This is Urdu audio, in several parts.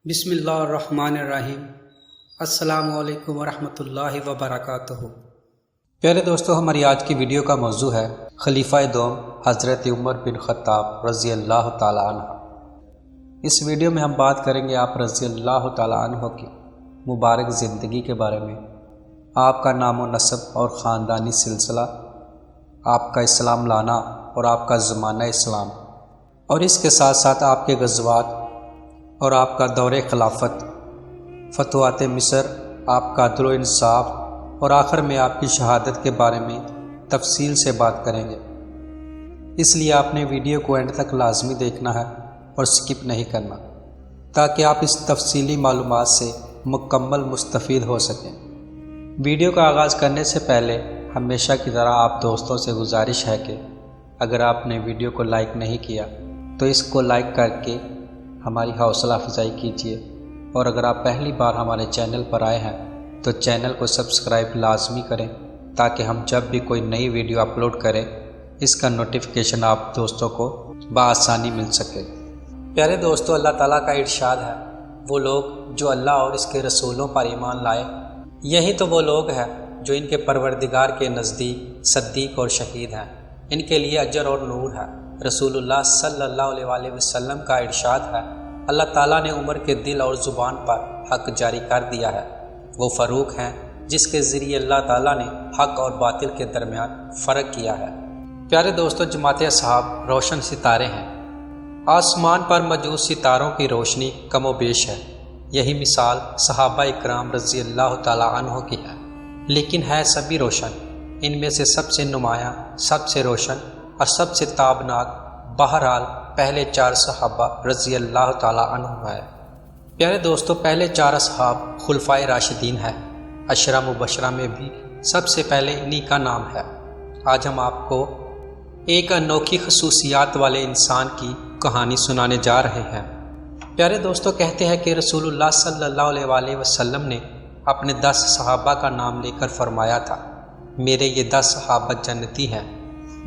بسم اللہ الرحمن الرحیم۔ السلام علیکم ورحمۃ اللہ وبرکاتہ۔ پیارے دوستو، ہماری آج کی ویڈیو کا موضوع ہے خلیفہ دوم حضرت عمر بن خطاب رضی اللہ تعالی عنہ۔ اس ویڈیو میں ہم بات کریں گے آپ رضی اللہ تعالی عنہ کی مبارک زندگی کے بارے میں، آپ کا نام و نسب اور خاندانی سلسلہ، آپ کا اسلام لانا اور آپ کا زمانہ اسلام، اور اس کے ساتھ ساتھ آپ کے غزوات اور آپ کا دور خلافت، فتوحات مصر، آپ کا عدل و انصاف، اور آخر میں آپ کی شہادت کے بارے میں تفصیل سے بات کریں گے۔ اس لیے آپ نے ویڈیو کو اینڈ تک لازمی دیکھنا ہے اور سکپ نہیں کرنا، تاکہ آپ اس تفصیلی معلومات سے مکمل مستفید ہو سکیں۔ ویڈیو کا آغاز کرنے سے پہلے ہمیشہ کی طرح آپ دوستوں سے گزارش ہے کہ اگر آپ نے ویڈیو کو لائک نہیں کیا تو اس کو لائک کر کے ہماری حوصلہ افزائی کیجیے، اور اگر آپ پہلی بار ہمارے چینل پر آئے ہیں تو چینل کو سبسکرائب لازمی کریں، تاکہ ہم جب بھی کوئی نئی ویڈیو اپلوڈ کریں اس کا نوٹیفیکیشن آپ دوستوں کو بآسانی مل سکے۔ پیارے دوستو، اللہ تعالیٰ کا ارشاد ہے، وہ لوگ جو اللہ اور اس کے رسولوں پر ایمان لائے، یہی تو وہ لوگ ہیں جو ان کے پروردگار کے نزدیک صدیق اور شہید ہیں، ان کے لیے اجر اور نور ہے۔ رسول اللہ صلی اللہ علیہ وسلم کا ارشاد ہے، اللہ تعالیٰ نے عمر کے دل اور زبان پر حق جاری کر دیا ہے۔ وہ فاروق ہیں جس کے ذریعے اللہ تعالیٰ نے حق اور باطل کے درمیان فرق کیا ہے۔ پیارے دوستو، جماعت اصحاب روشن ستارے ہیں، آسمان پر موجود ستاروں کی روشنی کم و بیش ہے۔ یہی مثال صحابہ اکرام رضی اللہ تعالیٰ عنہ کی ہے، لیکن ہے سبھی روشن۔ ان میں سے سب سے نمایاں، سب سے روشن اور سب سے تابناک بہرحال پہلے 4 صحابہ رضی اللہ تعالیٰ عنہ ہے۔ پیارے دوستو، پہلے 4 اصحاب خلفائے راشدین ہیں۔ عشرہ مبشرہ میں بھی سب سے پہلے انہی کا نام ہے۔ آج ہم آپ کو ایک انوکھی خصوصیات والے انسان کی کہانی سنانے جا رہے ہیں۔ پیارے دوستو، کہتے ہیں کہ رسول اللہ صلی اللہ علیہ وسلم نے اپنے 10 صحابہ کا نام لے کر فرمایا تھا، میرے یہ 10 صحابہ جنتی ہیں،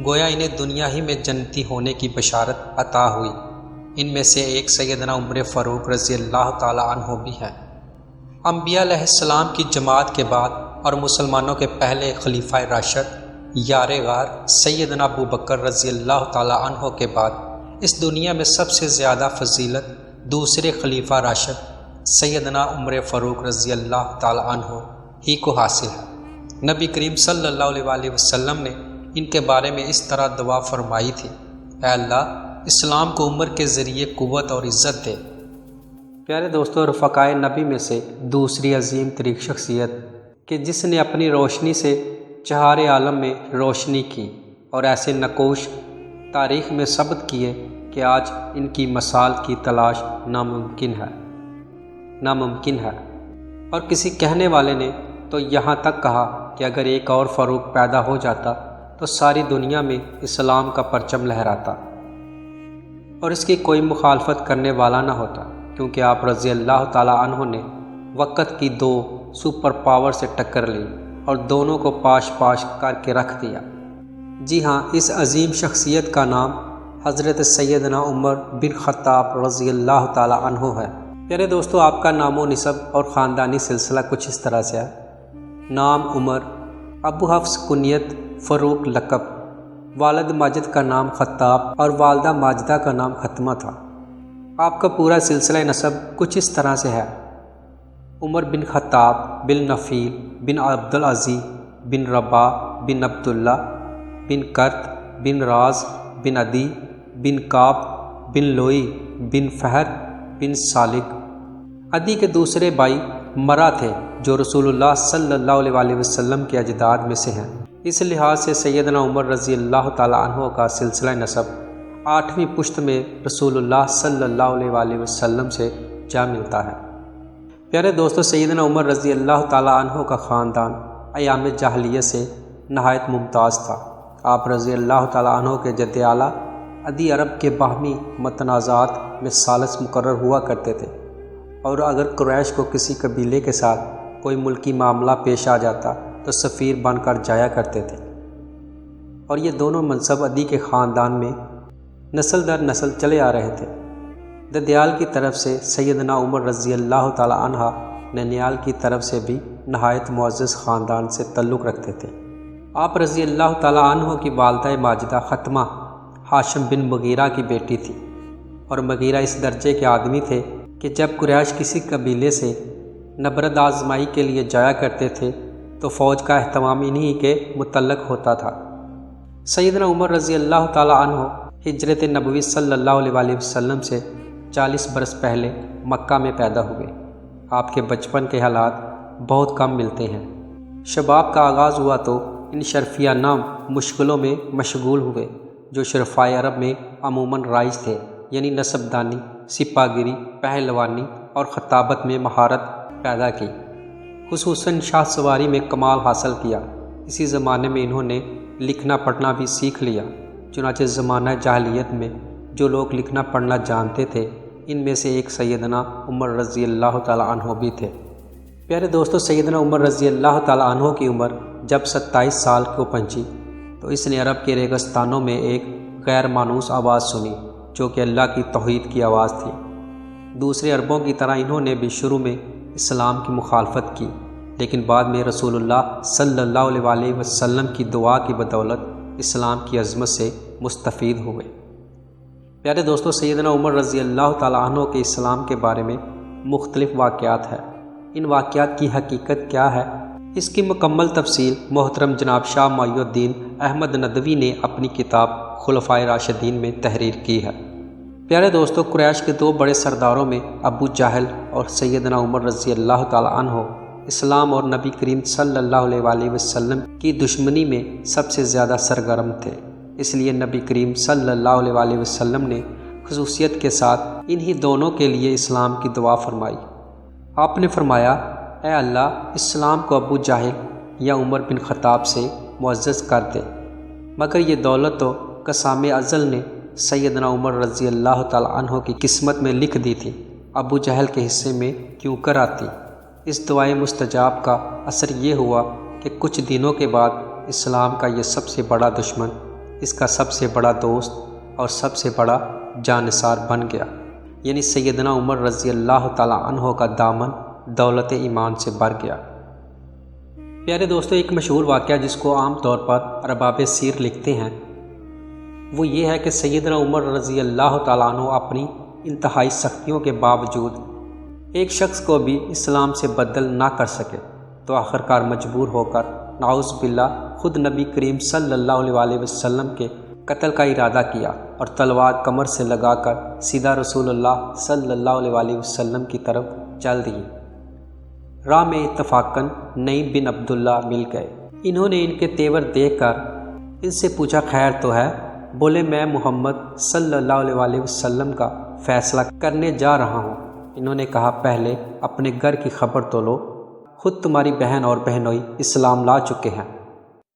گویا انہیں دنیا ہی میں جنتی ہونے کی بشارت عطا ہوئی۔ ان میں سے ایک سیدنا عمر فاروق رضی اللہ تعالی عنہ بھی ہیں۔ انبیاء علیہ السلام کی جماعت کے بعد اور مسلمانوں کے پہلے خلیفہ راشد یار غار سیدنا ابو بکر رضی اللہ تعالی عنہ کے بعد اس دنیا میں سب سے زیادہ فضیلت دوسرے خلیفہ راشد سیدنا عمر فاروق رضی اللہ تعالی عنہ ہی کو حاصل ہے۔ نبی کریم صلی اللہ علیہ وسلم نے ان کے بارے میں اس طرح دعا فرمائی تھی، اے اللہ، اسلام کو عمر کے ذریعے قوت اور عزت دے۔ پیارے دوستو، رفقائے نبی میں سے دوسری عظیم ترین شخصیت کہ جس نے اپنی روشنی سے چہار عالم میں روشنی کی اور ایسے نقوش تاریخ میں ثبت کیے کہ آج ان کی مثال کی تلاش ناممکن ہے۔ اور کسی کہنے والے نے تو یہاں تک کہا کہ اگر ایک اور فاروق پیدا ہو جاتا تو ساری دنیا میں اسلام کا پرچم لہراتا اور اس کی کوئی مخالفت کرنے والا نہ ہوتا، کیونکہ آپ رضی اللہ تعالی عنہ نے وقت کی 2 سپر پاور سے ٹکر لی اور دونوں کو پاش پاش کر کے رکھ دیا۔ جی ہاں، اس عظیم شخصیت کا نام حضرت سیدنا عمر بن خطاب رضی اللہ تعالی عنہ ہے۔ پیارے دوستو، آپ کا نام و نسب اور خاندانی سلسلہ کچھ اس طرح سے ہے۔ نام عمر، ابو حفص کنیت، فاروق لقب، والد ماجد کا نام خطاب اور والدہ ماجدہ کا نام ختمہ تھا۔ آپ کا پورا سلسلہ نسب کچھ اس طرح سے ہے: عمر بن خطاب بن نفیل بن عبدالعزیز بن رباح بن عبداللہ بن کرت بن راز بن عدی بن کعب بن لوئی بن فہر بن سالک۔ عدی کے دوسرے بھائی مرا تھے جو رسول اللہ صلی اللہ علیہ وسلم کے اجداد میں سے ہیں۔ اس لحاظ سے سیدنا عمر رضی اللہ تعالی عنہ کا سلسلہ نسب 8ویں پشت میں رسول اللہ صلی اللہ علیہ وسلم سے جا ملتا ہے۔ پیارے دوستو، سیدنا عمر رضی اللہ تعالی عنہ کا خاندان ایام جاہلیت سے نہایت ممتاز تھا۔ آپ رضی اللہ تعالی عنہ کے جد اعلیٰ عدی عرب کے باہمی متنازعات میں ثالث مقرر ہوا کرتے تھے، اور اگر قریش کو کسی قبیلے کے ساتھ کوئی ملکی معاملہ پیش آ جاتا تو سفیر بن کر جایا کرتے تھے، اور یہ دونوں منصب عدی کے خاندان میں نسل در نسل چلے آ رہے تھے۔ ددیال کی طرف سے سیدنا عمر رضی اللہ تعالی عنہ ننیال کی طرف سے بھی نہایت معزز خاندان سے تعلق رکھتے تھے۔ آپ رضی اللہ تعالی عنہ کی والدہ ماجدہ ختمہ ہاشم بن مغیرہ کی بیٹی تھی، اور مغیرہ اس درجے کے آدمی تھے کہ جب قریش کسی قبیلے سے نبرد آزمائی کے لیے جایا کرتے تھے تو فوج کا اہتمام انہی کے متعلق ہوتا تھا۔ سیدنا عمر رضی اللہ تعالی عنہ ہجرت نبوی صلی اللہ علیہ وسلم سے 40 برس پہلے مکہ میں پیدا ہوئے۔ آپ کے بچپن کے حالات بہت کم ملتے ہیں۔ شباب کا آغاز ہوا تو ان شرفیہ نام مشغلوں میں مشغول ہوئے جو شرفائے عرب میں عموماً رائج تھے، یعنی نسب دانی، سپہ گیری، پہلوانی اور خطابت میں مہارت پیدا کی۔ خصوصاً شاہ سواری میں کمال حاصل کیا۔ اسی زمانے میں انہوں نے لکھنا پڑھنا بھی سیکھ لیا۔ چنانچہ زمانہ جاہلیت میں جو لوگ لکھنا پڑھنا جانتے تھے ان میں سے ایک سیدنا عمر رضی اللہ تعالی عنہ بھی تھے۔ پیارے دوستو، سیدنا عمر رضی اللہ تعالی عنہ کی عمر جب 27 سال کو پہنچی تو اس نے عرب کے ریگستانوں میں ایک غیر مانوس آواز سنی جو کہ اللہ کی توحید کی آواز تھی۔ دوسرے عربوں کی طرح انہوں نے بھی شروع میں اسلام کی مخالفت کی، لیکن بعد میں رسول اللہ صلی اللہ علیہ وسلم کی دعا کی بدولت اسلام کی عظمت سے مستفید ہوئے۔ پیارے دوستو، سیدنا عمر رضی اللہ تعالی عنہ کے اسلام کے بارے میں مختلف واقعات ہیں۔ ان واقعات کی حقیقت کیا ہے، اس کی مکمل تفصیل محترم جناب شاہ معی الدین احمد ندوی نے اپنی کتاب خلفائے راشدین میں تحریر کی ہے۔ پیارے دوستو، قریش کے دو بڑے سرداروں میں ابو جہل اور سیدنا عمر رضی اللہ تعالی عنہ اسلام اور نبی کریم صلی اللہ علیہ وسلم کی دشمنی میں سب سے زیادہ سرگرم تھے۔ اس لیے نبی کریم صلی اللہ علیہ وسلم نے خصوصیت کے ساتھ انہی دونوں کے لیے اسلام کی دعا فرمائی۔ آپ نے فرمایا، اے اللہ، اسلام کو ابو جہل یا عمر بن خطاب سے معزز کر دے، مگر یہ دولت تو قسام ازل نے سیدنا عمر رضی اللہ تعالی عنہ کی قسمت میں لکھ دی تھی، ابو جہل کے حصے میں کیوں کر آتی۔ اس دعائے مستجاب کا اثر یہ ہوا کہ کچھ دنوں کے بعد اسلام کا یہ سب سے بڑا دشمن اس کا سب سے بڑا دوست اور سب سے بڑا جانثار بن گیا، یعنی سیدنا عمر رضی اللہ تعالی عنہ کا دامن دولت ایمان سے بھر گیا۔ پیارے دوستو، ایک مشہور واقعہ جس کو عام طور پر ارباب سیر لکھتے ہیں وہ یہ ہے کہ سیدنا عمر رضی اللہ تعالیٰ عنہ اپنی انتہائی سختیوں کے باوجود ایک شخص کو بھی اسلام سے بدل نہ کر سکے تو آخرکار مجبور ہو کر نعوذ باللہ خود نبی کریم صلی اللہ علیہ وسلم کے قتل کا ارادہ کیا اور تلوار کمر سے لگا کر سیدھا رسول اللہ صلی اللہ علیہ وسلم کی طرف چل دی۔ راہ میں اتفاقاً نعیم بن عبداللہ مل گئے۔ انہوں نے ان کے تیور دیکھ کر ان سے پوچھا، خیر تو ہے؟ بولے، میں محمد صلی اللہ علیہ وسلم کا فیصلہ کرنے جا رہا ہوں۔ انہوں نے کہا، پہلے اپنے گھر کی خبر تو لو، خود تمہاری بہن اور بہنوئی اسلام لا چکے ہیں۔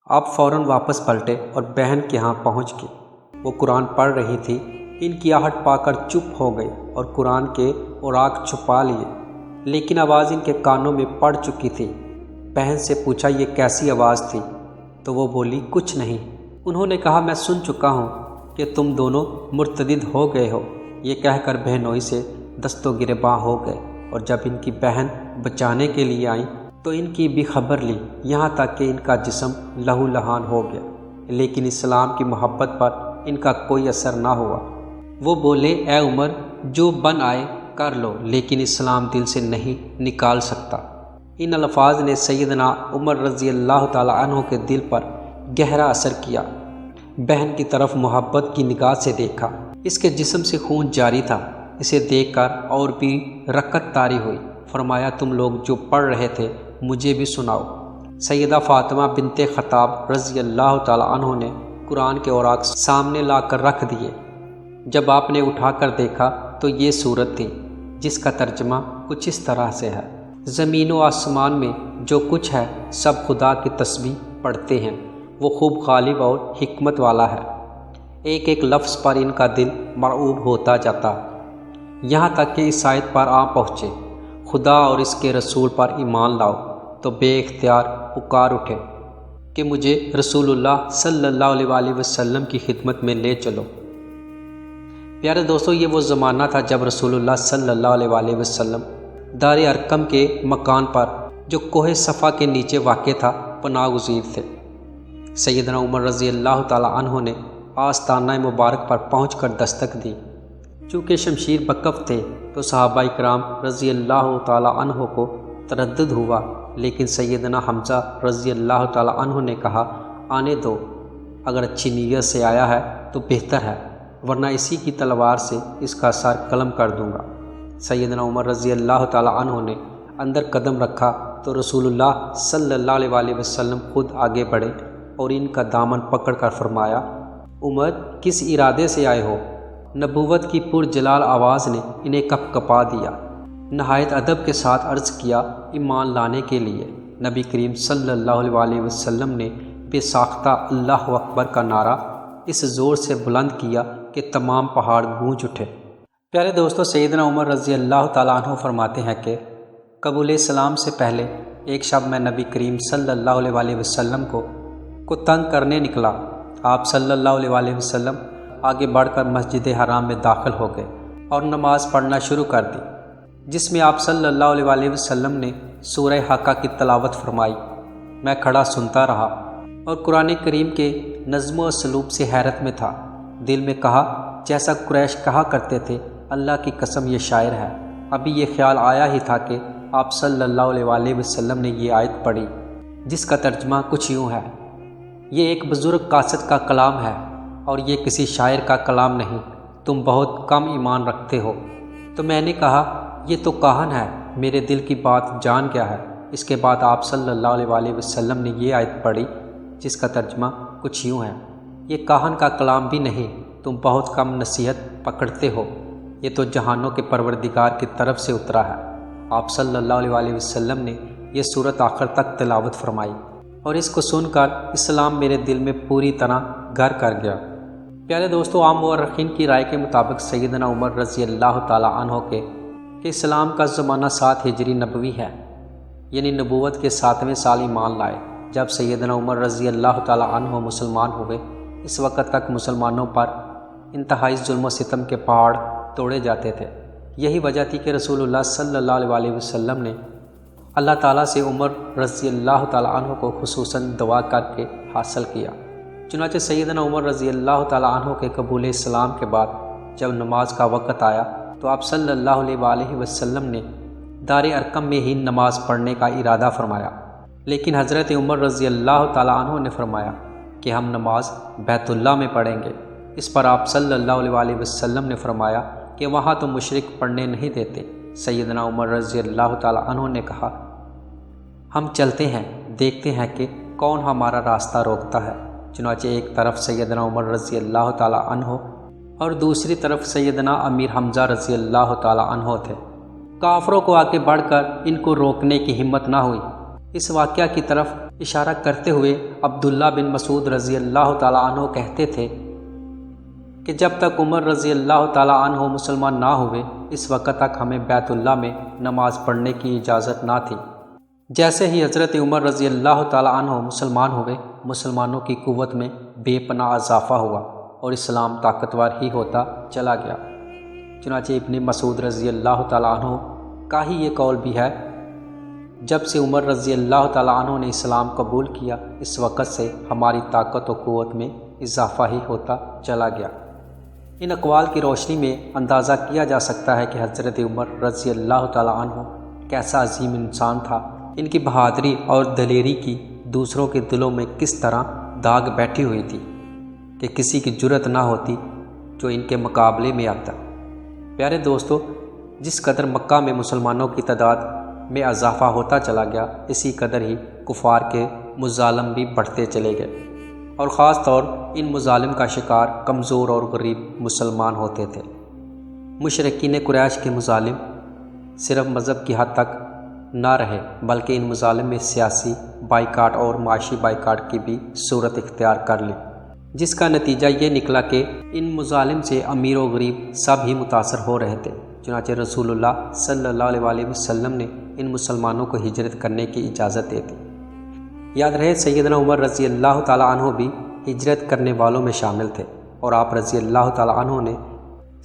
آپ فوراً واپس پلٹے اور بہن کے ہاں پہنچ گئے۔ وہ قرآن پڑھ رہی تھی، ان کی آہٹ پا کر چپ ہو گئی اور قرآن کے اوراق چھپا لیے، لیکن آواز ان کے کانوں میں پڑ چکی تھی۔ بہن سے پوچھا، یہ کیسی آواز تھی؟ تو وہ بولی، کچھ نہیں۔ انہوں نے کہا، میں سن چکا ہوں کہ تم دونوں مرتدد ہو گئے ہو۔ یہ کہہ کر بہنوئی سے دست و گریباں ہو گئے، اور جب ان کی بہن بچانے کے لیے آئیں تو ان کی بھی خبر لی، یہاں تک کہ ان کا جسم لہو لہان ہو گیا، لیکن اسلام کی محبت پر ان کا کوئی اثر نہ ہوا۔ وہ بولے، اے عمر، جو بن آئے کر لو، لیکن اسلام دل سے نہیں نکال سکتا۔ ان الفاظ نے سیدنا عمر رضی اللہ تعالی عنہ کے دل پر گہرا اثر کیا۔ بہن کی طرف محبت کی نگاہ سے دیکھا، اس کے جسم سے خون جاری تھا۔ اسے دیکھ کر اور بھی رکت طاری ہوئی۔ فرمایا، تم لوگ جو پڑھ رہے تھے مجھے بھی سناؤ۔ سیدہ فاطمہ بنت خطاب رضی اللہ تعالی عنہ نے قرآن کے اوراق سامنے لا کر رکھ دیے۔ جب آپ نے اٹھا کر دیکھا تو یہ صورت تھی جس کا ترجمہ کچھ اس طرح سے ہے، زمین و آسمان میں جو کچھ ہے سب خدا کی تسبیح پڑھتے ہیں، وہ خوب غالب اور حکمت والا ہے۔ ایک ایک لفظ پر ان کا دل مرعوب ہوتا جاتا، یہاں تک کہ اس آیت پر آ پہنچے، خدا اور اس کے رسول پر ایمان لاؤ، تو بے اختیار پکار اٹھے کہ مجھے رسول اللہ صلی اللہ علیہ وسلم کی خدمت میں لے چلو۔ پیارے دوستو، یہ وہ زمانہ تھا جب رسول اللہ صلی اللہ علیہ وسلم دار ارقم کے مکان پر جو کوہ صفا کے نیچے واقع تھا پناہ گزیر تھے۔ سیدنا عمر رضی اللہ تعالی عنہ نے آستانہ مبارک پر پہنچ کر دستک دی۔ چونکہ شمشیر بکف تھے تو صحابہ کرام رضی اللہ تعالی عنہ کو تردد ہوا، لیکن سیدنا حمزہ رضی اللہ تعالی عنہ نے کہا، آنے دو، اگر اچھی نیت سے آیا ہے تو بہتر ہے، ورنہ اسی کی تلوار سے اس کا سر قلم کر دوں گا۔ سیدنا عمر رضی اللہ تعالی عنہ نے اندر قدم رکھا تو رسول اللہ صلی اللہ علیہ وسلم خود آگے بڑھے اور ان کا دامن پکڑ کر فرمایا، عمر کس ارادے سے آئے ہو؟ نبوت کی پرجلال آواز نے انہیں کپ کپا دیا۔ نہایت ادب کے ساتھ عرض کیا، ایمان لانے کے لیے۔ نبی کریم صلی اللہ علیہ وسلم نے بے ساختہ اللہ اکبر کا نعرہ اس زور سے بلند کیا کہ تمام پہاڑ گونج اٹھے۔ پیارے دوستو، سیدنا عمر رضی اللہ تعالیٰ عنہ فرماتے ہیں کہ قبول اسلام سے پہلے ایک شب میں نبی کریم صلی اللہ علیہ وسلم کو تنگ کرنے نکلا۔ آپ صلی اللہ علیہ وسلم آگے بڑھ کر مسجد حرام میں داخل ہو گئے اور نماز پڑھنا شروع کر دی، جس میں آپ صلی اللہ علیہ وسلم نے سورہ حاقہ کی تلاوت فرمائی۔ میں کھڑا سنتا رہا اور قرآن کریم کے نظم و اسلوب سے حیرت میں تھا۔ دل میں کہا، جیسا قریش کہا کرتے تھے، اللہ کی قسم یہ شاعر ہے۔ ابھی یہ خیال آیا ہی تھا کہ آپ صلی اللہ علیہ وسلم نے یہ آیت پڑھی، جس کا ترجمہ کچھ یوں ہے، یہ ایک بزرگ قاصد کا کلام ہے اور یہ کسی شاعر کا کلام نہیں، تم بہت کم ایمان رکھتے ہو۔ تو میں نے کہا، یہ تو کاہن ہے، میرے دل کی بات جان گیا ہے۔ اس کے بعد آپ صلی اللہ علیہ وسلم نے یہ آیت پڑھی، جس کا ترجمہ کچھ یوں ہے، یہ کاہن کا کلام بھی نہیں، تم بہت کم نصیحت پکڑتے ہو، یہ تو جہانوں کے پروردگار کی طرف سے اترا ہے۔ آپ صلی اللہ علیہ وسلم نے یہ صورت آخر تک تلاوت فرمائی اور اس کو سن کر اسلام میرے دل میں پوری طرح گھر کر گیا۔ پیارے دوستو، عام مورخین کی رائے کے مطابق سیدنا عمر رضی اللہ تعالی عنہ کہ اسلام کا زمانہ 7 ہجری نبوی ہے، یعنی نبوت کے 7ویں سال ایمان لائے۔ جب سیدنا عمر رضی اللہ تعالی عنہ مسلمان ہوئے، اس وقت تک مسلمانوں پر انتہائی ظلم و ستم کے پہاڑ توڑے جاتے تھے۔ یہی وجہ تھی کہ رسول اللہ صلی اللہ علیہ وسلم نے اللہ تعالیٰ سے عمر رضی اللہ تعالی عنہ کو خصوصاً دعا کر کے حاصل کیا۔ چنانچہ سیدنا عمر رضی اللہ تعالی عنہ کے قبول اسلام کے بعد جب نماز کا وقت آیا تو آپ صلی اللہ علیہ وسلم نے دار ارقم میں ہی نماز پڑھنے کا ارادہ فرمایا، لیکن حضرت عمر رضی اللہ تعالی عنہ نے فرمایا کہ ہم نماز بیت اللہ میں پڑھیں گے۔ اس پر آپ صلی اللہ علیہ وسلم نے فرمایا کہ وہاں تو مشرک پڑھنے نہیں دیتے۔ سیدنا عمر رضی اللہ تعالی عنہ نے کہا، ہم چلتے ہیں، دیکھتے ہیں کہ کون ہمارا راستہ روکتا ہے۔ چنانچہ ایک طرف سیدنا عمر رضی اللہ تعالی عنہ اور دوسری طرف سیدنا امیر حمزہ رضی اللہ تعالی عنہ تھے۔ کافروں کو آگے بڑھ کر ان کو روکنے کی ہمت نہ ہوئی۔ اس واقعہ کی طرف اشارہ کرتے ہوئے عبداللہ بن مسعود رضی اللہ تعالی عنہ کہتے تھے کہ جب تک عمر رضی اللہ تعالی عنہ مسلمان نہ ہوئے، اس وقت تک ہمیں بیت اللہ میں نماز پڑھنے کی اجازت نہ تھی۔ جیسے ہی حضرت عمر رضی اللہ تعالی عنہ مسلمان ہوئے، مسلمانوں کی قوت میں بے پناہ اضافہ ہوا اور اسلام طاقتور ہی ہوتا چلا گیا۔ چنانچہ ابن مسعود رضی اللہ تعالی عنہ کا ہی یہ قول بھی ہے، جب سے عمر رضی اللہ تعالی عنہ نے اسلام قبول کیا، اس وقت سے ہماری طاقت و قوت میں اضافہ ہی ہوتا چلا گیا۔ ان اقوال کی روشنی میں اندازہ کیا جا سکتا ہے کہ حضرت عمر رضی اللہ تعالی عنہ کیسا عظیم انسان تھا۔ ان کی بہادری اور دلیری کی دوسروں کے دلوں میں کس طرح داغ بیٹھی ہوئی تھی کہ کسی کی جرت نہ ہوتی جو ان کے مقابلے میں آتا۔ پیارے دوستو، جس قدر مکہ میں مسلمانوں کی تعداد میں اضافہ ہوتا چلا گیا، اسی قدر ہی کفار کے مظالم بھی بڑھتے چلے گئے، اور خاص طور ان مظالم کا شکار کمزور اور غریب مسلمان ہوتے تھے۔ مشرکین قریش کے مظالم صرف مذہب کی حد تک نہ رہے، بلکہ ان مظالم میں سیاسی بائیکاٹ اور معاشی بائیکاٹ کی بھی صورت اختیار کر لی، جس کا نتیجہ یہ نکلا کہ ان مظالم سے امیر و غریب سب ہی متاثر ہو رہے تھے۔ چنانچہ رسول اللہ صلی اللہ علیہ وسلم نے ان مسلمانوں کو ہجرت کرنے کی اجازت دے دی۔ یاد رہے، سیدنا عمر رضی اللہ تعالی عنہ بھی ہجرت کرنے والوں میں شامل تھے، اور آپ رضی اللہ تعالی عنہ نے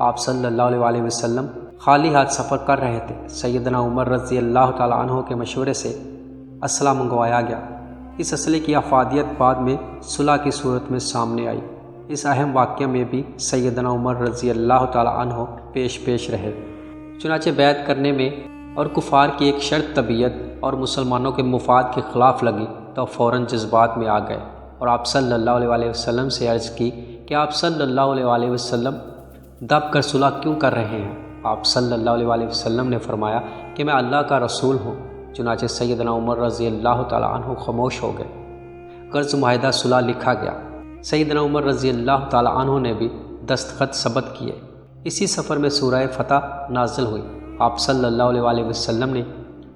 آپ صلی اللہ علیہ وسلم خالی ہاتھ سفر کر رہے تھے۔ سیدنا عمر رضی اللہ تعالیٰ عنہ کے مشورے سے اسلحہ منگوایا گیا۔ اس اسلحے کی افادیت بعد میں صلح کی صورت میں سامنے آئی۔ اس اہم واقعہ میں بھی سیدنا عمر رضی اللہ تعالیٰ عنہ پیش رہے۔ چنانچہ بیعت کرنے میں اور کفار کی ایک شرط طبیعت اور مسلمانوں کے مفاد کے خلاف لگی تو فوراً جذبات میں آ گئے اور آپ صلی اللہ علیہ وسلم سے عرض کی کہ آپ صلی اللہ علیہ وسلم دب کر صلح کیوں کر رہے ہیں؟ آپ صلی اللہ علیہ وسلم نے فرمایا کہ میں اللہ کا رسول ہوں۔ چنانچہ سیدنا عمر رضی اللہ تعالیٰ عنہ خاموش ہو گئے۔ غرض معاہدہ صلح لکھا گیا۔ سیدنا عمر رضی اللہ تعالیٰ عنہ نے بھی دستخط ثبت کیے۔ اسی سفر میں سورہ فتح نازل ہوئی۔ آپ صلی اللہ علیہ وسلم نے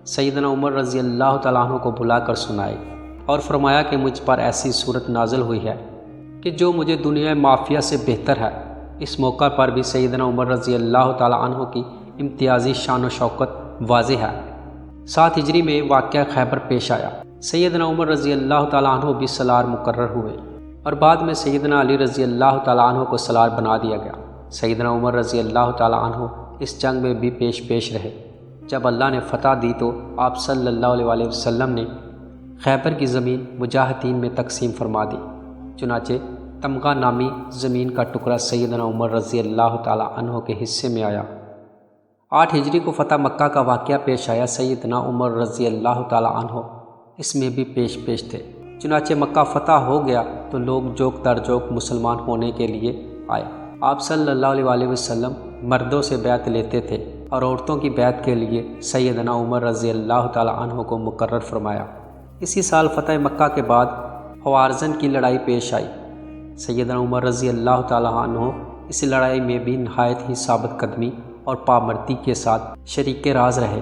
سیدنا عمر رضی اللہ تعالیٰ عنہ کو بلا کر سنائی اور فرمایا کہ مجھ پر ایسی صورت نازل ہوئی ہے کہ جو مجھے دنیا مافیا سے بہتر ہے۔ اس موقع پر بھی سیدنا عمر رضی اللہ تعالیٰ عنہ کی امتیازی شان و شوکت واضح ہے۔ 7 ہجری میں واقعہ خیبر پیش آیا۔ سیدنا عمر رضی اللہ تعالیٰ عنہ بھی سالار مقرر ہوئے اور بعد میں سیدنا علی رضی اللہ تعالیٰ عنہ کو سالار بنا دیا گیا۔ سیدنا عمر رضی اللہ تعالیٰ عنہ اس جنگ میں بھی پیش رہے۔ جب اللہ نے فتح دی تو آپ صلی اللہ علیہ وسلم نے خیبر کی زمین مجاہدین میں تقسیم فرما دی۔ چنانچہ تمغہ نامی زمین کا ٹکڑا سیدنا عمر رضی اللہ تعالیٰ عنہ کے حصے میں آیا۔ 8 ہجری کو فتح مکہ کا واقعہ پیش آیا۔ سیدنا عمر رضی اللہ تعالیٰ عنہ اس میں بھی پیش تھے۔ چنانچہ مکہ فتح ہو گیا تو لوگ جوک در جوک مسلمان ہونے کے لیے آئے۔ آپ صلی اللہ علیہ وسلم مردوں سے بیعت لیتے تھے اور عورتوں کی بیعت کے لیے سیدنا عمر رضی اللہ تعالیٰ عنہ کو مقرر فرمایا۔ اسی سال فتح مکہ کے بعد خوارزن کی لڑائی پیش آئی۔ سیدنا عمر رضی اللہ تعالیٰ عنہ اس لڑائی میں بھی نہایت ہی ثابت قدمی اور پامردی کے ساتھ شریک راز رہے۔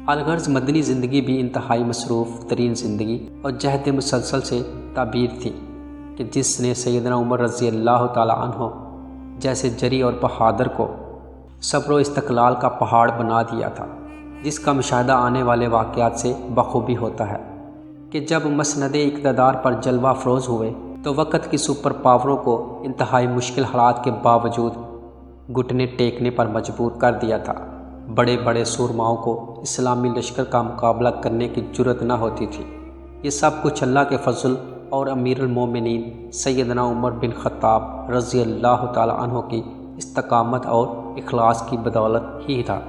الغرض مدنی زندگی بھی انتہائی مصروف ترین زندگی اور جہد مسلسل سے تعبیر تھی کہ جس نے سیدنا عمر رضی اللہ تعالیٰ عنہ جیسے جری اور بہادر کو صبر و استقلال کا پہاڑ بنا دیا تھا، جس کا مشاہدہ آنے والے واقعات سے بخوبی ہوتا ہے کہ جب مسند اقتدار پر جلوہ افروز ہوئے تو وقت کی سپر پاوروں کو انتہائی مشکل حالات کے باوجود گھٹنے ٹیکنے پر مجبور کر دیا تھا۔ بڑے بڑے سورماؤں کو اسلامی لشکر کا مقابلہ کرنے کی جرت نہ ہوتی تھی۔ یہ سب کچھ اللہ کے فضل اور امیر المومنین سیدنا عمر بن خطاب رضی اللہ تعالیٰ عنہ کی استقامت اور اخلاص کی بدولت ہی تھا۔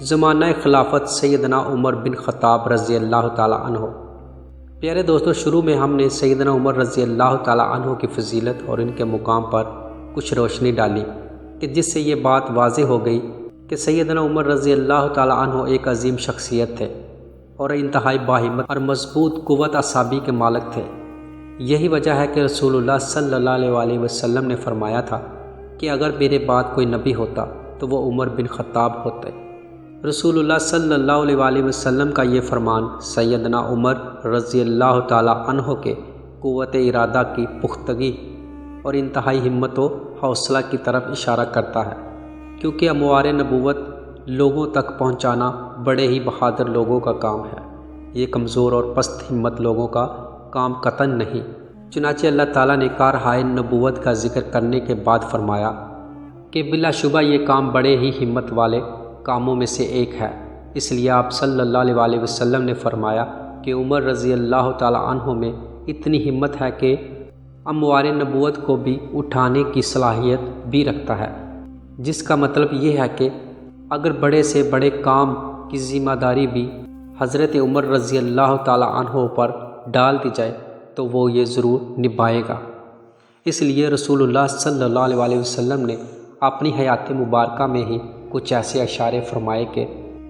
زمانہ خلافت سیدنا عمر بن خطاب رضی اللہ تعالیٰ عنہ۔ پیارے دوستو، شروع میں ہم نے سیدنا عمر رضی اللہ تعالیٰ عنہ کی فضیلت اور ان کے مقام پر کچھ روشنی ڈالی کہ جس سے یہ بات واضح ہو گئی کہ سیدنا عمر رضی اللہ تعالیٰ عنہ ایک عظیم شخصیت تھے اور انتہائی باہمت اور مضبوط قوت اعصابی کے مالک تھے۔ یہی وجہ ہے کہ رسول اللہ صلی اللہ علیہ وسلم نے فرمایا تھا کہ اگر میرے بعد کوئی نبی ہوتا تو وہ عمر بن خطاب ہوتے۔ رسول اللہ صلی اللہ علیہ وسلم کا یہ فرمان سیدنا عمر رضی اللہ تعالیٰ عنہ کے قوت ارادہ کی پختگی اور انتہائی ہمت و حوصلہ کی طرف اشارہ کرتا ہے، کیونکہ اموار نبوت لوگوں تک پہنچانا بڑے ہی بہادر لوگوں کا کام ہے، یہ کمزور اور پست ہمت لوگوں کا کام قطعاً نہیں۔ چنانچہ اللہ تعالیٰ نے کارہائے نبوت کا ذکر کرنے کے بعد فرمایا کہ بلا شبہ یہ کام بڑے ہی ہمت والے کاموں میں سے ایک ہے۔ اس لیے آپ صلی اللہ علیہ وسلم نے فرمایا کہ عمر رضی اللہ تعالیٰ عنہ میں اتنی ہمت ہے کہ اموار نبوت کو بھی اٹھانے کی صلاحیت بھی رکھتا ہے، جس کا مطلب یہ ہے کہ اگر بڑے سے بڑے کام کی ذمہ داری بھی حضرت عمر رضی اللہ تعالیٰ عنہ پر ڈال دی جائے تو وہ یہ ضرور نبھائے گا۔ اس لیے رسول اللہ صلی اللہ علیہ وسلم نے اپنی حیات مبارکہ میں ہی کچھ ایسے اشارے فرمائے کہ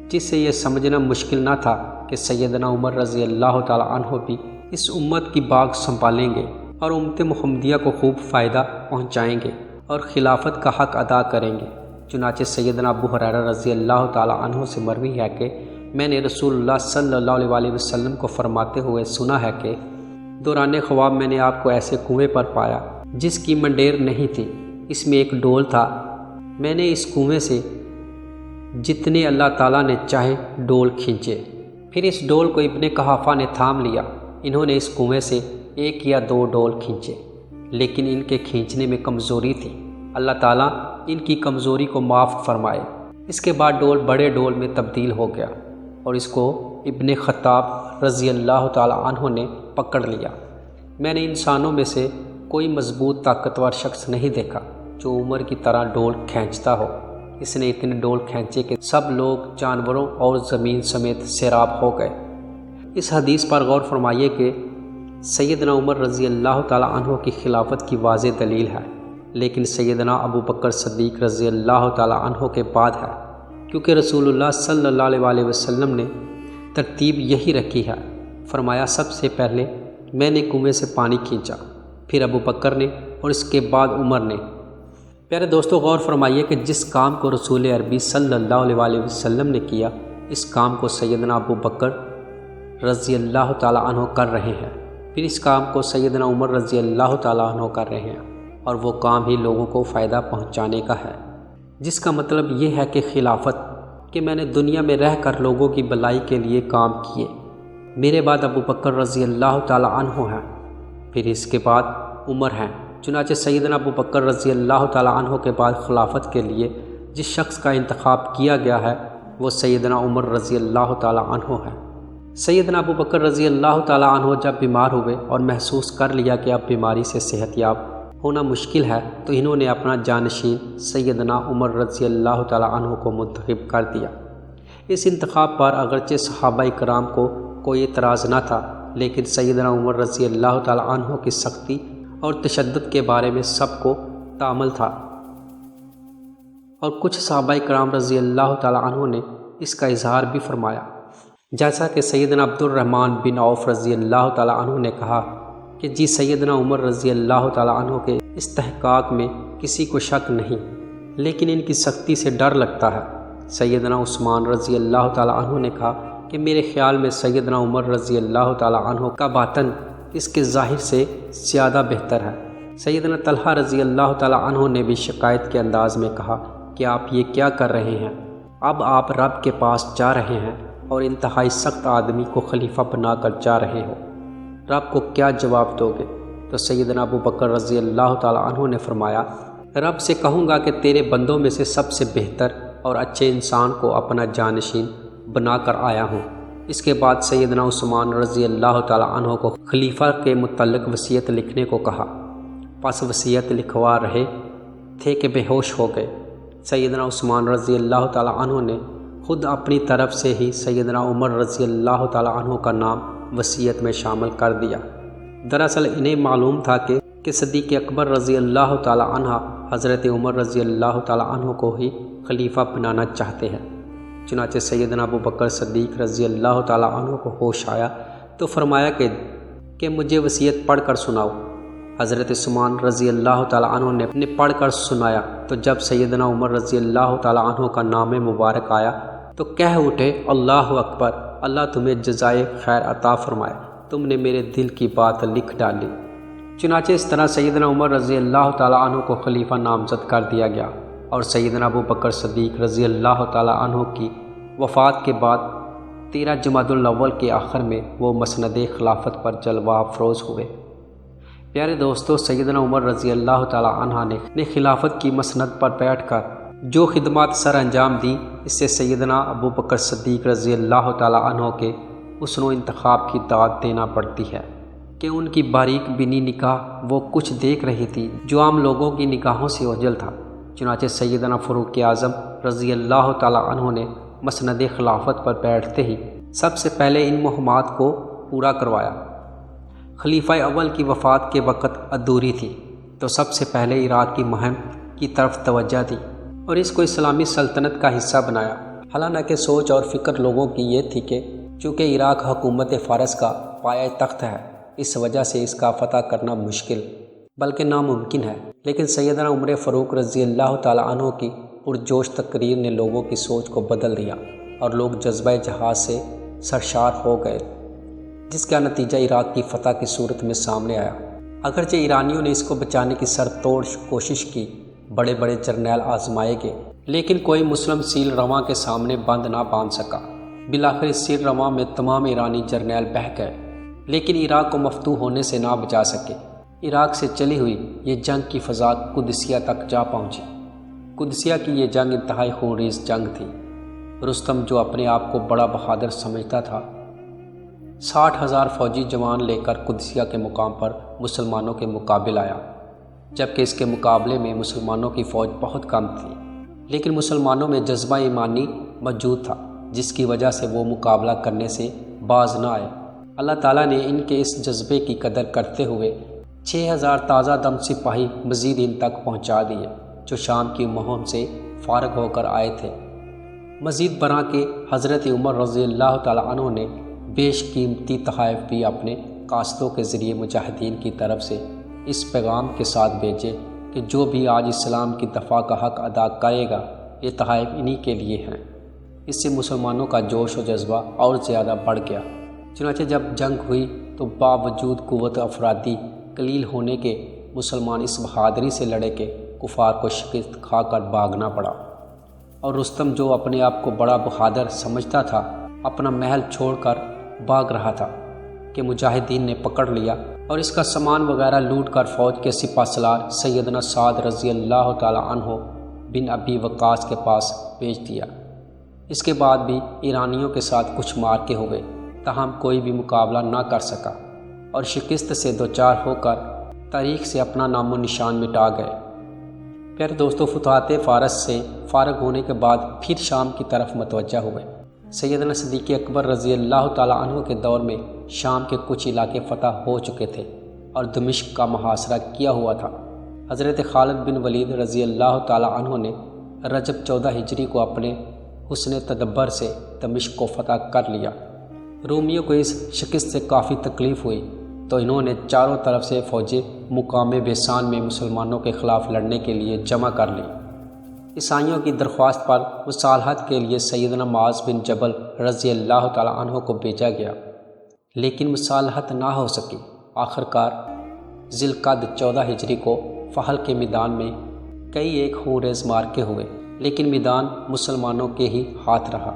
جس سے یہ سمجھنا مشکل نہ تھا کہ سیدنا عمر رضی اللہ تعالیٰ عنہ بھی اس امت کی باغ سنبھالیں گے اور امت محمدیہ کو خوب فائدہ پہنچائیں گے اور خلافت کا حق ادا کریں گے۔ چنانچہ سیدنا ابو ہریرہ رضی اللہ تعالیٰ عنہ سے مروی ہے کہ میں نے رسول اللہ صلی اللہ علیہ وسلم کو فرماتے ہوئے سنا ہے کہ دوران خواب میں نے آپ کو ایسے کنویں پر پایا جس کی منڈیر نہیں تھی، اس میں ایک ڈول تھا۔ میں نے اس کنویں سے جتنے اللہ تعالیٰ نے چاہے ڈول کھینچے، پھر اس ڈول کو ابن قحافہ نے تھام لیا۔ انہوں نے اس کنویں سے 1 یا 2 ڈول کھینچے، لیکن ان کے کھینچنے میں کمزوری تھی۔ اللہ تعالیٰ ان کی کمزوری کو معاف فرمائے۔ اس کے بعد ڈول بڑے ڈول میں تبدیل ہو گیا اور اس کو ابن خطاب رضی اللہ تعالیٰ عنہ نے پکڑ لیا۔ میں نے انسانوں میں سے کوئی مضبوط طاقتور شخص نہیں دیکھا جو عمر کی طرح ڈول کھینچتا ہو۔ اس نے اتنے ڈول کھینچے کہ سب لوگ جانوروں اور زمین سمیت سیراب ہو گئے۔ اس حدیث پر غور فرمائیے کہ سیدنا عمر رضی اللہ تعالیٰ عنہ کی خلافت کی واضح دلیل ہے، لیکن سیدنا ابو بکر صدیق رضی اللہ تعالیٰ عنہ کے بعد ہے، کیونکہ رسول اللہ صلی اللہ علیہ وسلم نے ترتیب یہی رکھی ہے۔ فرمایا سب سے پہلے میں نے کنویں سے پانی کھینچا، پھر ابو بکر نے اور اس کے بعد عمر نے۔ پیارے دوستو، غور فرمائیے کہ جس کام کو رسول عربی صلی اللہ علیہ وسلم نے کیا، اس کام کو سیدنا ابو بکر رضی اللہ تعالیٰ عنہ کر رہے ہیں، پھر اس کام کو سیدنا عمر رضی اللہ تعالیٰ عنہ کر رہے ہیں، اور وہ کام ہی لوگوں کو فائدہ پہنچانے کا ہے، جس کا مطلب یہ ہے کہ خلافت کہ میں نے دنیا میں رہ کر لوگوں کی بھلائی کے لیے کام کیے۔ میرے بعد ابو بکر رضی اللہ تعالیٰ عنہ ہیں، پھر اس کے بعد عمر ہیں۔ چنانچہ سیدنا ابو بکر رضی اللہ تعالیٰ عنہ کے بعد خلافت کے لیے جس شخص کا انتخاب کیا گیا ہے وہ سیدنا عمر رضی اللہ تعالیٰ عنہ ہے۔ سیدنا ابو بکر رضی اللہ تعالیٰ عنہ جب بیمار ہوئے اور محسوس کر لیا کہ اب بیماری سے صحت یاب ہونا مشکل ہے، تو انہوں نے اپنا جانشین سیدنا عمر رضی اللہ تعالیٰ عنہ کو منتخب کر دیا۔ اس انتخاب پر اگرچہ صحابہ کرام کو کوئی اعتراض نہ تھا، لیکن سیدنا عمر رضی اللہ تعالیٰ عنہ کی سختی اور تشدد کے بارے میں سب کو تامل تھا، اور کچھ صحابہ کرام رضی اللہ تعالیٰ عنہ نے اس کا اظہار بھی فرمایا، جیسا کہ سیدنا عبد الرحمن بن عوف رضی اللہ تعالیٰ عنہ نے کہا کہ جی سیدنا عمر رضی اللہ تعالیٰ عنہ کے استحقاق میں کسی کو شک نہیں، لیکن ان کی سختی سے ڈر لگتا ہے۔ سیدنا عثمان رضی اللہ تعالیٰ عنہ نے کہا کہ میرے خیال میں سیدنا عمر رضی اللہ تعالیٰ عنہ کا باطن اس کے ظاہر سے زیادہ بہتر ہے۔ سیدنا طلحہ رضی اللہ تعالیٰ عنہ نے بھی شکایت کے انداز میں کہا کہ آپ یہ کیا کر رہے ہیں؟ اب آپ رب کے پاس جا رہے ہیں اور انتہائی سخت آدمی کو خلیفہ بنا کر جا رہے ہو، رب کو کیا جواب دو گے؟ تو سیدنا ابو بکر رضی اللہ تعالیٰ عنہ نے فرمایا، رب سے کہوں گا کہ تیرے بندوں میں سے سب سے بہتر اور اچھے انسان کو اپنا جانشین بنا کر آیا ہوں۔ اس کے بعد سیدنا عثمان رضی اللہ تعالیٰ عنہ کو خلیفہ کے متعلق وصیت لکھنے کو کہا، پس وصیت لکھوا رہے تھے کہ بے ہوش ہو گئے۔ سیدنا عثمان رضی اللہ تعالیٰ عنہ نے خود اپنی طرف سے ہی سیدنا عمر رضی اللہ تعالیٰ عنہ کا نام وصیت میں شامل کر دیا۔ دراصل انہیں معلوم تھا کہ صدیق اکبر رضی اللہ تعالیٰ عنہ حضرت عمر رضی اللہ تعالیٰ عنہ کو ہی خلیفہ بنانا چاہتے ہیں۔ چنانچہ سیدنا ابو بکر صدیق رضی اللہ تعالیٰ عنہ کو ہوش آیا تو فرمایا کہ مجھے وصیت پڑھ کر سناؤ۔ حضرت عثمان رضی اللہ تعالیٰ عنہ نے پڑھ کر سنایا تو جب سیدنا عمر رضی اللہ تعالیٰ عنہ کا نام مبارک آیا تو کہہ اٹھے، اللہ اکبر، اللہ تمہیں جزائے خیر عطا فرمائے، تم نے میرے دل کی بات لکھ ڈالی۔ چنانچہ اس طرح سیدنا عمر رضی اللہ تعالیٰ عنہ کو خلیفہ نامزد کر دیا گیا، اور سیدنا ابو بکر صدیق رضی اللہ تعالیٰ عنہ کی وفات کے بعد 13 جمادی الاول کے آخر میں وہ مسند خلافت پر جلوہ افروز ہوئے۔ پیارے دوستو، سیدنا عمر رضی اللہ تعالیٰ عنہ نے خلافت کی مسند پر بیٹھ کر جو خدمات سر انجام دی، اس سے سیدنا ابو بکر صدیق رضی اللہ تعالیٰ عنہ کے حسن و انتخاب کی داد دینا پڑتی ہے کہ ان کی باریک بینی نگاہ وہ کچھ دیکھ رہی تھی جو عام لوگوں کی نگاہوں سے اوجھل تھا۔ چنانچہ سیدنا فاروق اعظم رضی اللہ تعالیٰ عنہ نے مسند خلافت پر بیٹھتے ہی سب سے پہلے ان مہمات کو پورا کروایا۔ خلیفہ اول کی وفات کے وقت ادھوری تھی تو سب سے پہلے عراق کی مہم کی طرف توجہ دی اور اس کو اسلامی سلطنت کا حصہ بنایا۔ حالانکہ سوچ اور فکر لوگوں کی یہ تھی کہ چونکہ عراق حکومت فارس کا پایہ تخت ہے، اس وجہ سے اس کا فتح کرنا مشکل بلکہ ناممکن ہے، لیکن سیدنا عمر فاروق رضی اللہ تعالیٰ عنہ کی پرجوش تقریر نے لوگوں کی سوچ کو بدل دیا اور لوگ جذبہ جہاد سے سرشار ہو گئے، جس کا نتیجہ عراق کی فتح کی صورت میں سامنے آیا۔ اگرچہ ایرانیوں نے اس کو بچانے کی سر توڑ کوشش کی، بڑے بڑے جرنیل آزمائے گئے، لیکن کوئی مسلم سیل رواں کے سامنے بند نہ باندھ سکا۔ بالآخر اس سیل رواں میں تمام ایرانی جرنیل بہہ گئے، لیکن عراق کو مفتوح ہونے سے نہ بچا سکے۔ عراق سے چلی ہوئی یہ جنگ کی فضا قدسیہ تک جا پہنچی۔ قدسیہ کی یہ جنگ انتہائی خونریز جنگ تھی۔ رستم جو اپنے آپ کو بڑا بہادر سمجھتا تھا، 60,000 فوجی جوان لے کر قدسیہ کے مقام پر مسلمانوں کے مقابل آیا، جبکہ اس کے مقابلے میں مسلمانوں کی فوج بہت کم تھی، لیکن مسلمانوں میں جذبہ ایمانی موجود تھا، جس کی وجہ سے وہ مقابلہ کرنے سے باز نہ آئے۔ اللہ تعالیٰ نے ان کے اس جذبے کی قدر کرتے ہوئے 6,000 تازہ دم سپاہی مزید ان تک پہنچا دیے، جو شام کی مہم سے فارغ ہو کر آئے تھے۔ مزید برآں کہ حضرت عمر رضی اللہ تعالیٰ عنہ نے بیش قیمتی تحائف بھی اپنے قاصدوں کے ذریعے مجاہدین کی طرف سے اس پیغام کے ساتھ بھیجے کہ جو بھی آج اسلام کی دفاع کا حق ادا کرے گا، یہ تحائف انہی کے لیے ہیں۔ اس سے مسلمانوں کا جوش و جذبہ اور زیادہ بڑھ گیا۔ چنانچہ جب جنگ ہوئی تو باوجود قوت افرادی قلیل ہونے کے مسلمان اس بہادری سے لڑے کہ کفار کو شکست کھا کر بھاگنا پڑا، اور رستم جو اپنے آپ کو بڑا بہادر سمجھتا تھا، اپنا محل چھوڑ کر بھاگ رہا تھا کہ مجاہدین نے پکڑ لیا اور اس کا سامان وغیرہ لوٹ کر فوج کے سپہ سالار سیدنا سعد رضی اللہ تعالیٰ عنہ بن ابی وقاص کے پاس بھیج دیا۔ اس کے بعد بھی ایرانیوں کے ساتھ کچھ مارکے ہوئے، تاہم کوئی بھی مقابلہ نہ کر سکا اور شکست سے دوچار ہو کر تاریخ سے اپنا نام و نشان مٹا گئے۔ پھر دوستو، فتوحات فارس سے فارغ ہونے کے بعد پھر شام کی طرف متوجہ ہوئے۔ سیدنا صدیق اکبر رضی اللہ تعالیٰ عنہ کے دور میں شام کے کچھ علاقے فتح ہو چکے تھے اور دمشق کا محاصرہ کیا ہوا تھا۔ حضرت خالد بن ولید رضی اللہ تعالیٰ عنہ نے رجب 14 ہجری کو اپنے حسن تدبر سے دمشق کو فتح کر لیا۔ رومیوں کو اس شکست سے کافی تکلیف ہوئی تو انہوں نے چاروں طرف سے فوجیں مقام بیسان میں مسلمانوں کے خلاف لڑنے کے لیے جمع کر لی۔ عیسائیوں کی درخواست پر مصالحت کے لیے سیدنا معاذ بن جبل رضی اللہ تعالیٰ عنہ کو بھیجا گیا، لیکن مصالحت نہ ہو سکی۔ آخرکار ذی القعدہ 14 ہجری کو فحل کے میدان میں کئی ایک خونریز مارکے ہوئے، لیکن میدان مسلمانوں کے ہی ہاتھ رہا۔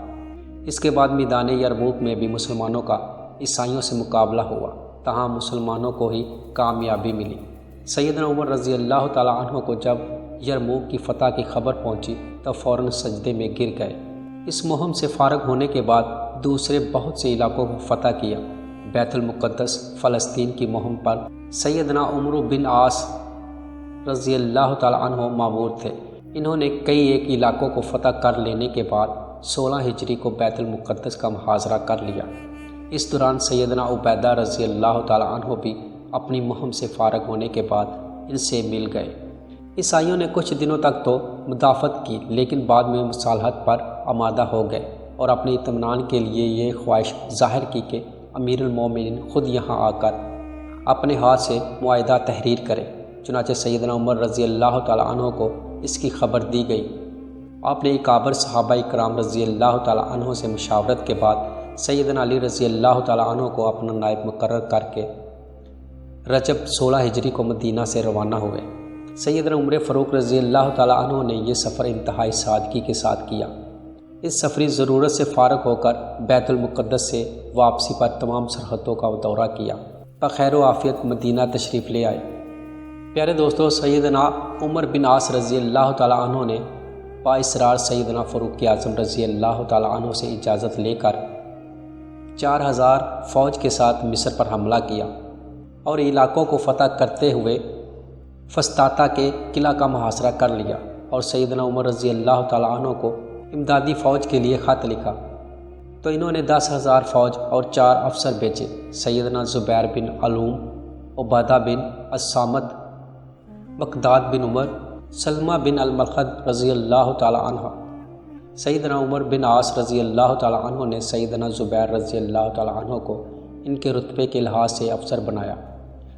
اس کے بعد میدان یرموک میں بھی مسلمانوں کا عیسائیوں سے مقابلہ ہوا، تاہم مسلمانوں کو ہی کامیابی ملی۔ سیدنا عمر رضی اللہ تعالیٰ عنہ کو جب یرموک کی فتح کی خبر پہنچی تو فوراً سجدے میں گر گئے۔ اس مہم سے فارغ ہونے کے بعد دوسرے بہت سے علاقوں کو فتح کیا۔ بیت المقدس فلسطین کی مہم پر سیدنا عمرو بن عاص رضی اللہ تعالیٰ عنہ مامور تھے۔ انہوں نے کئی ایک علاقوں کو فتح کر لینے کے بعد 16 ہجری کو بیت المقدس کا محاصرہ کر لیا۔ اس دوران سیدنا عبیدہ رضی اللہ تعالیٰ عنہ بھی اپنی مہم سے فارغ ہونے کے بعد ان سے مل گئے۔ عیسائیوں نے کچھ دنوں تک تو مدافعت کی، لیکن بعد میں مصالحت پر آمادہ ہو گئے اور اپنے اطمینان کے لیے یہ خواہش ظاہر کی کہ امیر المومنین خود یہاں آ کر اپنے ہاتھ سے معاہدہ تحریر کرے۔ چنانچہ سیدنا عمر رضی اللہ تعالیٰ عنہ کو اس کی خبر دی گئی۔ آپ نے اکابر صحابہ کرام رضی اللہ تعالیٰ عنہ سے مشاورت کے بعد سیدنا علی رضی اللہ تعالیٰ عنہ کو اپنا نائب مقرر کر کے رجب 16 ہجری کو مدینہ سے روانہ ہوئے۔ سیدنا عمر فاروق رضی اللہ تعالیٰ عنہ نے یہ سفر انتہائی سادگی کے ساتھ کیا۔ اس سفری ضرورت سے فارغ ہو کر بیت المقدس سے واپسی پر تمام سرحدوں کا دورہ کیا، بخیر و عافیت مدینہ تشریف لے آئے۔ پیارے دوستو، سیدنا عمر بن عاص رضی اللہ تعالیٰ عنہ نے بااصرار سیدنا فاروق اعظم رضی اللہ تعالیٰ عنہ سے اجازت لے کر 4000 فوج کے ساتھ مصر پر حملہ کیا اور علاقوں کو فتح کرتے ہوئے فسطاطہ کے قلعہ کا محاصرہ کر لیا، اور سیدنا عمر رضی اللہ تعالیٰ عنہ کو امدادی فوج کے لیے خط لکھا تو انہوں نے 10,000 فوج اور 4 افسر بھیجے۔ سیدنا زبیر بن علوم، عبادہ بن الصامت، مقداد بن عمر، سلمہ بن المرقد رضی اللہ تعالیٰ عنہ۔ سیدنا عمر بن عاص رضی اللہ تعالیٰ عنہ نے سیدنا زبیر رضی اللہ تعالیٰ عنہ کو ان کے رتبے کے لحاظ سے افسر بنایا۔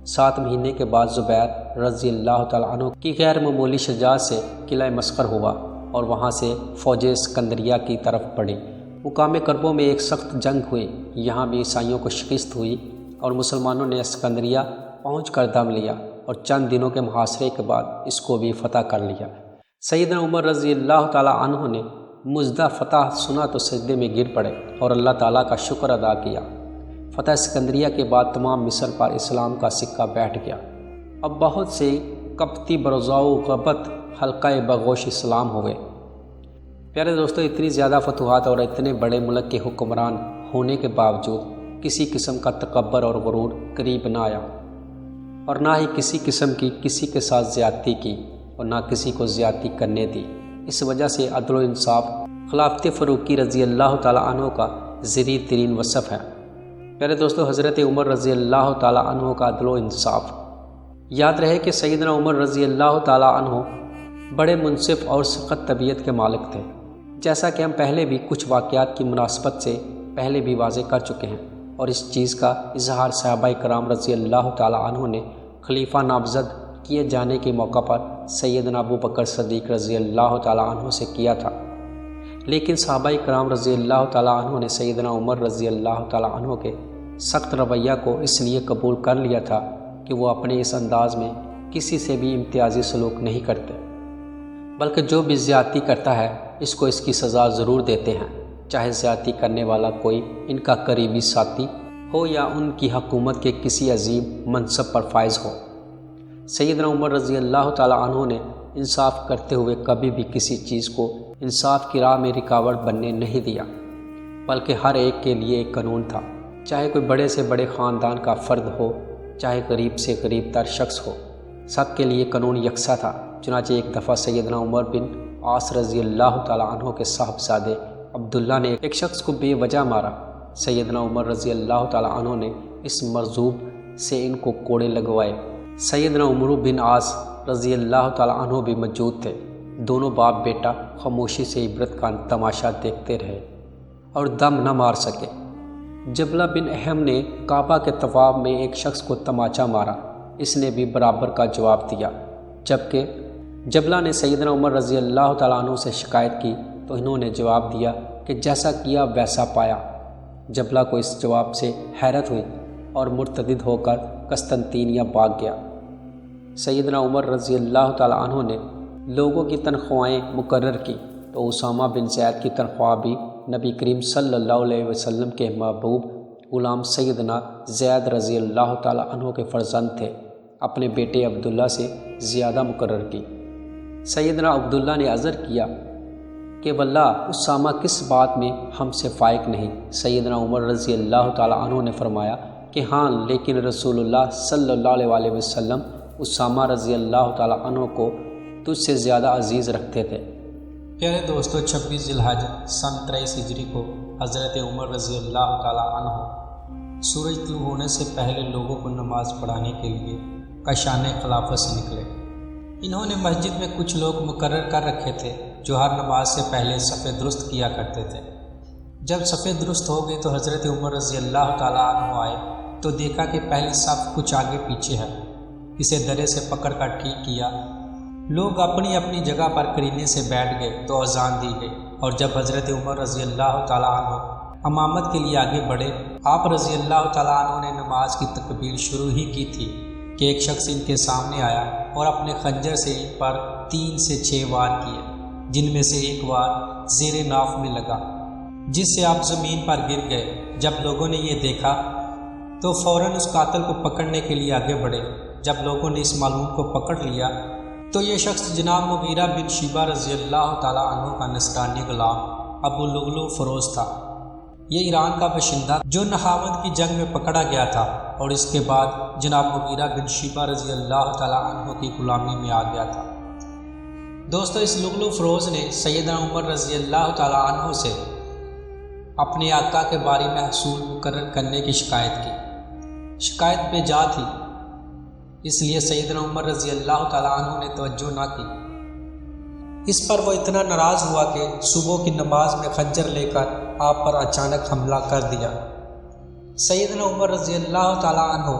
7 مہینے کے بعد زبیر رضی اللہ تعالیٰ عنہ کی غیر معمولی شجاعت سے قلعہ مسقر ہوا اور وہاں سے فوج اسکندریہ کی طرف بڑھی۔ مقام کربو میں ایک سخت جنگ ہوئی، یہاں بھی عیسائیوں کو شکست ہوئی اور مسلمانوں نے اسکندریہ پہنچ کر دم لیا اور چند دنوں کے محاصرے کے بعد اس کو بھی فتح کر لیا۔ سیدنا عمر رضی اللہ تعالیٰ عنہ نے مزدہ فتح سنا تو سجدے میں گر پڑے اور اللہ تعالیٰ کا شکر ادا کیا۔ فتح اسکندریہ کے بعد تمام مصر پر اسلام کا سکہ بیٹھ گیا اب بہت سے کپتی برزاؤ غبت حلقہ بغوش اسلام ہوئے۔ پیارے دوستو، اتنی زیادہ فتوحات اور اتنے بڑے ملک کے حکمران ہونے کے باوجود کسی قسم کا تکبر اور غرور قریب نہ آیا، اور نہ ہی کسی قسم کی کسی کے ساتھ زیادتی کی اور نہ کسی کو زیادتی کرنے دی۔ اس وجہ سے عدل و انصاف خلافت فاروقی رضی اللہ تعالیٰ عنہ کا زیر ترین وصف ہے۔ پیارے دوستو، حضرت عمر رضی اللہ تعالیٰ عنہ کا عدل و انصاف۔ یاد رہے کہ سیدنا عمر رضی اللہ تعالیٰ عنہ بڑے منصف اور سخت طبیعت کے مالک تھے، جیسا کہ ہم پہلے بھی کچھ واقعات کی مناسبت سے پہلے بھی واضح کر چکے ہیں، اور اس چیز کا اظہار صحابہ کرام رضی اللہ تعالیٰ عنہ نے خلیفہ نامزد کیے جانے کے موقع پر سیدنا ابو بکر صدیق رضی اللہ تعالیٰ عنہ سے کیا تھا۔ لیکن صحابہ کرام رضی اللہ تعالیٰ عنہ نے سیدنا عمر رضی اللہ تعالیٰ عنہ کے سخت رویہ کو اس لیے قبول کر لیا تھا کہ وہ اپنے اس انداز میں کسی سے بھی امتیازی سلوک نہیں کرتے، بلکہ جو بھی زیادتی کرتا ہے اس کو اس کی سزا ضرور دیتے ہیں، چاہے زیادتی کرنے والا کوئی ان کا قریبی ساتھی ہو یا ان کی حکومت کے کسی عظیم منصب پر فائز ہو۔ سیدنا عمر رضی اللہ تعالیٰ عنہ نے انصاف کرتے ہوئے کبھی بھی کسی چیز کو انصاف کی راہ میں رکاوٹ بننے نہیں دیا، بلکہ ہر ایک کے لیے ایک قانون تھا، چاہے کوئی بڑے سے بڑے خاندان کا فرد ہو، چاہے غریب سے غریب تر شخص ہو، سب کے لیے قانون یکساں تھا۔ چنانچہ ایک دفعہ سیدنا عمر بن عاص رضی اللہ تعالیٰ عنہ کے صاحبزادے عبداللہ نے ایک شخص کو بے وجہ مارا۔ سیدنا عمر رضی اللہ تعالیٰ عنہ نے اس مرذوب سے ان کو کوڑے لگوائے۔ سیدنا عمر بن عاص رضی اللہ تعالیٰ عنہ بھی موجود تھے۔ دونوں باپ بیٹا خاموشی سے عبرت کا تماشا دیکھتے رہے اور دم نہ مار سکے۔ جبلہ بن احم نے کعبہ کے طواف میں ایک شخص کو تماچا مارا، اس نے بھی برابر کا جواب دیا۔ جبکہ جبلہ نے سیدنا عمر رضی اللہ تعالیٰ عنہ سے شکایت کی تو انہوں نے جواب دیا کہ جیسا کیا ویسا پایا۔ جبلہ کو اس جواب سے حیرت ہوئی اور مرتد ہو کر قسطنطینیہ بھاگ گیا۔ سیدنا عمر رضی اللہ تعالیٰ عنہ نے لوگوں کی تنخواہیں مقرر کی تو اسامہ بن زید کی تنخواہ بھی نبی کریم صلی اللہ علیہ وسلم کے محبوب غلام سیدنا زید رضی اللہ تعالیٰ عنہ کے فرزند تھے، اپنے بیٹے عبداللہ سے زیادہ مقرر کی۔ سیدنا عبداللہ نے عذر کیا کہ واللہ اسامہ کس بات میں ہم سے فائق نہیں۔ سیدنا عمر رضی اللہ تعالیٰ عنہ نے فرمایا کہ ہاں، لیکن رسول اللہ صلی اللہ علیہ وسلم اسامہ رضی اللہ تعالیٰ عنہ کو تجھ سے زیادہ عزیز رکھتے تھے۔ پیارے دوستو، 26 ذی الحجہ سن 23 ہجری کو حضرت عمر رضی اللہ تعالیٰ عنہ سورج طلوع ہونے سے پہلے لوگوں کو نماز پڑھانے کے لیے کاشان خلافت سے نکلے۔ انہوں نے مسجد میں کچھ لوگ مقرر کر رکھے تھے جو ہر نماز سے پہلے صف درست کیا کرتے تھے۔ جب صف درست ہو گئی تو حضرت عمر رضی اللہ تعالیٰ عنہ آئے تو دیکھا کہ پہلی صف کچھ آگے پیچھے ہے، اسے درے سے پکڑ کر ٹھیک کیا۔ لوگ اپنی اپنی جگہ پر قرینے سے بیٹھ گئے تو اذان دی گئی، اور جب حضرت عمر رضی اللہ تعالیٰ عنہ امامت کے لیے آگے بڑھے، آپ رضی اللہ تعالیٰ عنہ نے نماز کی تکبیر شروع ہی کی تھی کہ ایک شخص ان کے سامنے آیا اور اپنے خنجر سے ان پر 3 سے 6 وار کیے، جن میں سے ایک وار زیر ناف میں لگا، جس سے آپ زمین پر گر گئے۔ جب لوگوں نے یہ دیکھا تو فوراً اس قاتل کو پکڑنے کے لیے آگے بڑھے۔ جب لوگوں نے اس معلوم کو پکڑ لیا تو یہ شخص جناب مغیرہ بن شیبہ رضی اللہ تعالیٰ عنہ کا نصرانی غلام ابو لؤلؤ فروز تھا۔ یہ ایران کا باشندہ جو نہاوند کی جنگ میں پکڑا گیا تھا، اور اس کے بعد جناب مغیرہ بن شیبہ رضی اللہ تعالیٰ عنہ کی غلامی میں آ گیا تھا۔ دوستو، اس لؤلؤ فروز نے سیدنا عمر رضی اللہ تعالیٰ عنہ سے اپنے آقا کے بارے میں حصول مقرر کرنے کی شکایت کی۔ شکایت بے جا تھی، اس لیے سیدنا عمر رضی اللہ تعالیٰ عنہ نے توجہ نہ کی۔ اس پر وہ اتنا ناراض ہوا کہ صبح کی نماز میں خنجر لے کر آپ پر اچانک حملہ کر دیا۔ سیدنا عمر رضی اللہ تعالیٰ عنہ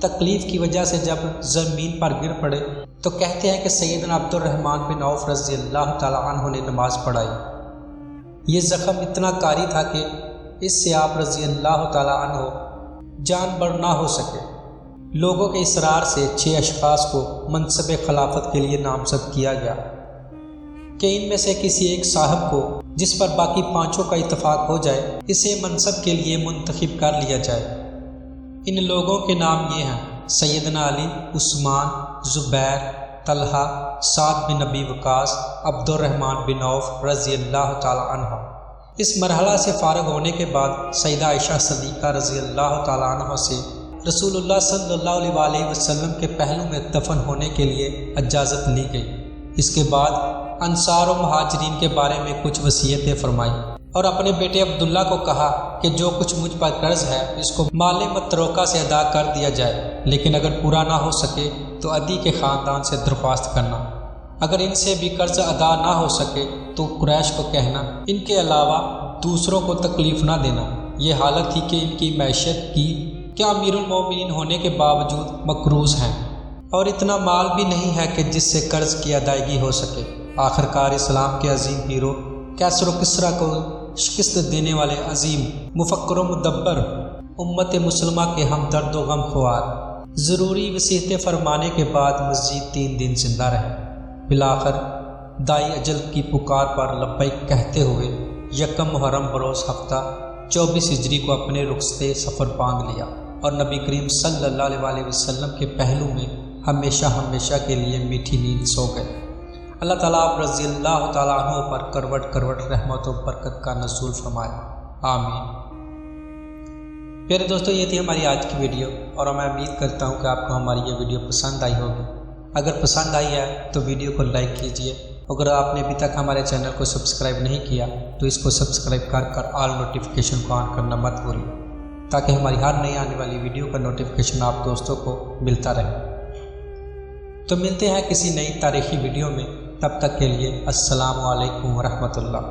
تکلیف کی وجہ سے جب زمین پر گر پڑے تو کہتے ہیں کہ سیدنا عبد الرحمن بن عوف رضی اللہ تعالیٰ عنہ نے نماز پڑھائی۔ یہ زخم اتنا کاری تھا کہ اس سے آپ رضی اللہ تعالیٰ عنہ جان بر نہ ہو سکے۔ لوگوں کے اصرار سے 6 اشخاص کو منصب خلافت کے لیے نامزد کیا گیا کہ ان میں سے کسی ایک صاحب کو، جس پر باقی 5 کا اتفاق ہو جائے، اسے منصب کے لیے منتخب کر لیا جائے۔ ان لوگوں کے نام یہ ہیں: سیدنا علی، عثمان، زبیر، طلحہ، سعد بن ابی وقاص، عبد الرحمن بن عوف رضی اللہ تعالی عنہ۔ اس مرحلہ سے فارغ ہونے کے بعد سیدہ عائشہ صدیقہ رضی اللہ تعالی عنہ سے رسول اللہ صلی اللہ علیہ وسلم کے پہلو میں دفن ہونے کے لیے اجازت لی گئی۔ اس کے بعد انصار و مہاجرین کے بارے میں کچھ وصیتیں فرمائیں اور اپنے بیٹے عبداللہ کو کہا کہ جو کچھ مجھ پر قرض ہے اس کو مال متروکہ سے ادا کر دیا جائے، لیکن اگر پورا نہ ہو سکے تو عدی کے خاندان سے درخواست کرنا۔ اگر ان سے بھی قرض ادا نہ ہو سکے تو قریش کو کہنا ان کے علاوہ دوسروں کو تکلیف نہ دینا۔ یہ حالت تھی کہ ان کی معیشت کی کہ امیر المومنین ہونے کے باوجود مقروض ہیں اور اتنا مال بھی نہیں ہے کہ جس سے قرض کی ادائیگی ہو سکے۔ آخرکار اسلام کے عظیم ہیرو کیسر و کسریٰ کو شکست دینے والے عظیم مفکر و مدبر، امت مسلمہ کے ہمدرد و غم خوار، ضروری وصیتیں فرمانے کے بعد مزید 3 دن زندہ رہے۔ بالآخر دائی اجل کی پکار پر لبیک کہتے ہوئے یکم محرم بروز ہفتہ 24 ہجری کو اپنے رخصت سفر باندھ لیا اور نبی کریم صلی اللہ علیہ وسلم کے پہلو میں ہمیشہ ہمیشہ کے لیے میٹھی نیند سو گئے۔ اللہ تعالیٰ آپ رضی اللہ تعالیٰ عنہ پر کروٹ کروٹ رحمت و برکت کا نزول فرمائے، آمین۔ پیارے دوستو، یہ تھی ہماری آج کی ویڈیو اور میں امید کرتا ہوں کہ آپ کو ہماری یہ ویڈیو پسند آئی ہوگی۔ اگر پسند آئی ہے تو ویڈیو کو لائک کیجئے۔ اگر آپ نے ابھی تک ہمارے چینل کو سبسکرائب نہیں کیا تو اس کو سبسکرائب کر آل نوٹیفیکیشن کو آن کرنا مت بھولیں تاکہ ہماری ہر نئی آنے والی ویڈیو کا نوٹیفیکیشن آپ دوستوں کو ملتا رہے۔ تو ملتے ہیں کسی نئی تاریخی ویڈیو میں، تب تک کے لیے السلام علیکم ورحمۃ اللہ۔